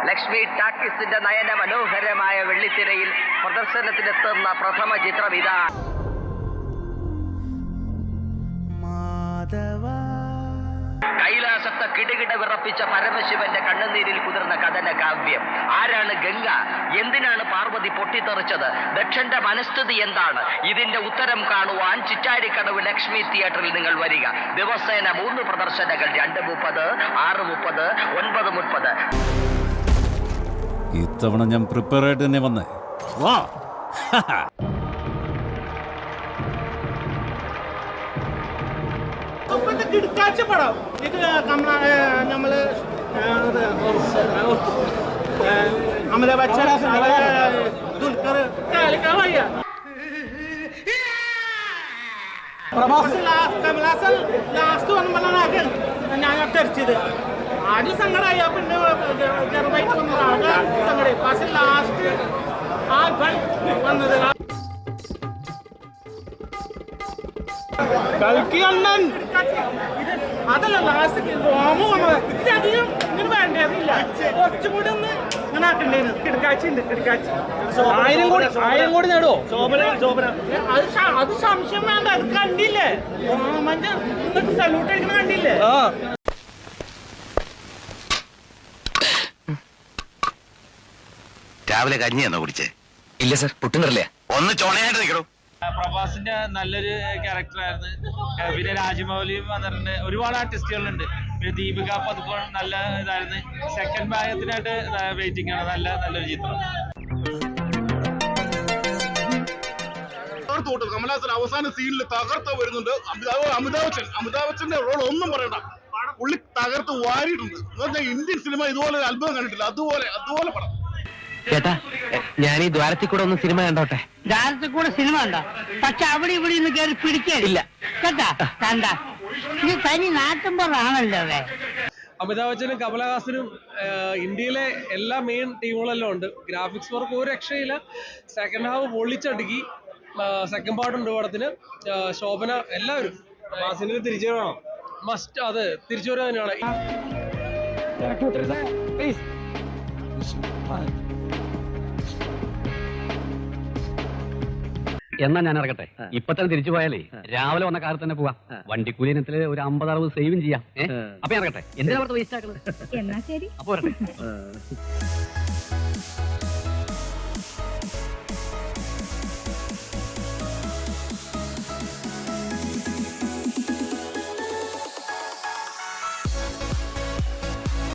ലക്ഷ്മി ടാക്കീസിന്റെ നയന മനോഹരമായ വെള്ളിത്തിരയിൽ പ്രദർശനത്തിനെത്തുന്ന പ്രഥമ ചിത്രം ഇതാ. കൈലാസത്തെ കിടുകിട വിറപ്പിച്ച പരമശിവന്റെ കണ്ണുനീരിൽ കുതിർന്ന കഥന കാവ്യം. ആരാണ് ഗംഗ? എന്തിനാണ് പാർവതി പൊട്ടിത്തെറിച്ചത്? ദക്ഷന്റെ മനസ്ഥിതി എന്താണ്? ഇതിന്റെ ഉത്തരം കാണുവാൻ ചിറ്റാരിക്കടവ് ലക്ഷ്മി തിയേറ്ററിൽ നിങ്ങൾ വരിക. ദിവസേന 3 പ്രദർശനങ്ങൾ, 2:30, 6:30, 9:30. ഇത്തവണ ഞാൻ പ്രിപ്പയർ ആയിട്ട് തന്നെ വന്നേ. വാ. പടം ഇത് നമ്മള് അമിതാഭ് ബച്ചൻ, ദുൽഖർ, കമലഹാസൻ ലാസ്റ്റ് വന്നപ്പോഴാണ് ഞാൻ തെറിച്ചത്. ആദ്യം സങ്കടമായി, പിന്നെ ചെറുതായിട്ട് വന്നതാണ് സങ്കടം. പക്ഷെ ലാസ്റ്റ് ആ വന്നത് കളിക്കണ്ണൻ അതല്ല ലാസ്റ്റ് റോമോ വന്നത്. ഇതധികം ഇങ്ങനെ വേണ്ടതില്ല, കുറച്ചുകൂടി ഒന്ന് ഇങ്ങനെ ആക്കണ്ടേന്ന്. കിടക്കാച്ചുണ്ട്, കിടക്കാച്ച് 1000 കോടി നേടുവോ? അത് സംശയം വേണ്ട. അത് കണ്ടില്ലേ റോമന്റെ എന്നിട്ട് സല്യൂട്ട് അടിക്കണ കണ്ടില്ലേ? രാവിലെ കഞ്ഞിയാണോ കുടിച്ചേ? ഇല്ല സർ, പുട്ടുന്നറില്ലേ. ഒന്ന് ചോണയായിട്ട് നിൽക്കണോ? പ്രഭാസിന്റെ നല്ലൊരു ക്യാരക്ടറായിരുന്നു. പിന്നെ രാജമൗലിയും വന്നിട്ടുണ്ട്. ഒരുപാട് ആർട്ടിസ്റ്റുകളുണ്ട്. പിന്നെ ദീപിക പതുക്കോൺ നല്ല ഇതായിരുന്നു. സെക്കൻഡ് ഭാഗത്തിനായിട്ട് വെയിറ്റിംഗ് ആണ്. നല്ലൊരു ചിത്രം. കമലഹാസൻ അവസാന സീനിൽ തകർത്ത വരുന്നുണ്ട്. അമിതാഭ് ബച്ചന്റെ റോൾ ഒന്നും പറയണ്ട, പുള്ളി തകർത്ത് വാരിയിട്ടുണ്ട്. ഇന്ത്യൻ സിനിമ ഇതുപോലെ ഒരു അത്ഭുതം കണ്ടിട്ടില്ല. അതുപോലെ പടം. ചേട്ടാ, ഞാൻ ഈ ദ്വാരത്തിൽ കൂടെ ഒന്ന് സിനിമ കണ്ടോട്ടെ. ദ്വാരത്തിൽ കൂടെ സിനിമ ഉണ്ടോ? പക്ഷെ അവിടെ ഇവിടെ നിന്ന് കയറി പിടിക്കില്ല കേട്ടാ. കണ്ട ഇത് തനി നാട്ടുമ്പോഴാണല്ലോ. അമിതാഭ് ബച്ചനും കമലഹാസനും ഇന്ത്യയിലെ എല്ലാ മെയിൻ ടീമുകളെല്ലാം ഉണ്ട്. ഗ്രാഫിക്സ് വർക്ക് ഒരു രക്ഷയില്ല. സെക്കൻഡ് ഹാഫ് പൊള്ളിച്ചടുക്കി. സെക്കൻഡ് പാർട്ടുണ്ട് പടത്തിന്. ശോഭന, എല്ലാവരും മാസിന് തിരിച്ചു വരണം. മസ്റ്റ്, അത് തിരിച്ചു വരിക തന്നെയാണ്. എന്നാ ഞാൻ ഇറങ്ങട്ടെ. ഇപ്പൊ തന്നെ തിരിച്ചു പോയാലേ രാവിലെ വന്ന കാലത്ത് തന്നെ പോവാം. വണ്ടിക്കൂലിനത്തില് ഒരു 50-60 സേവും ചെയ്യാം. അപ്പൊ ഇറങ്ങട്ടെ. എന്തിനാ വേസ്റ്റ് ആക്കുന്നത്? എന്നാ ശരി. അപ്പൊ വരട്ടെ.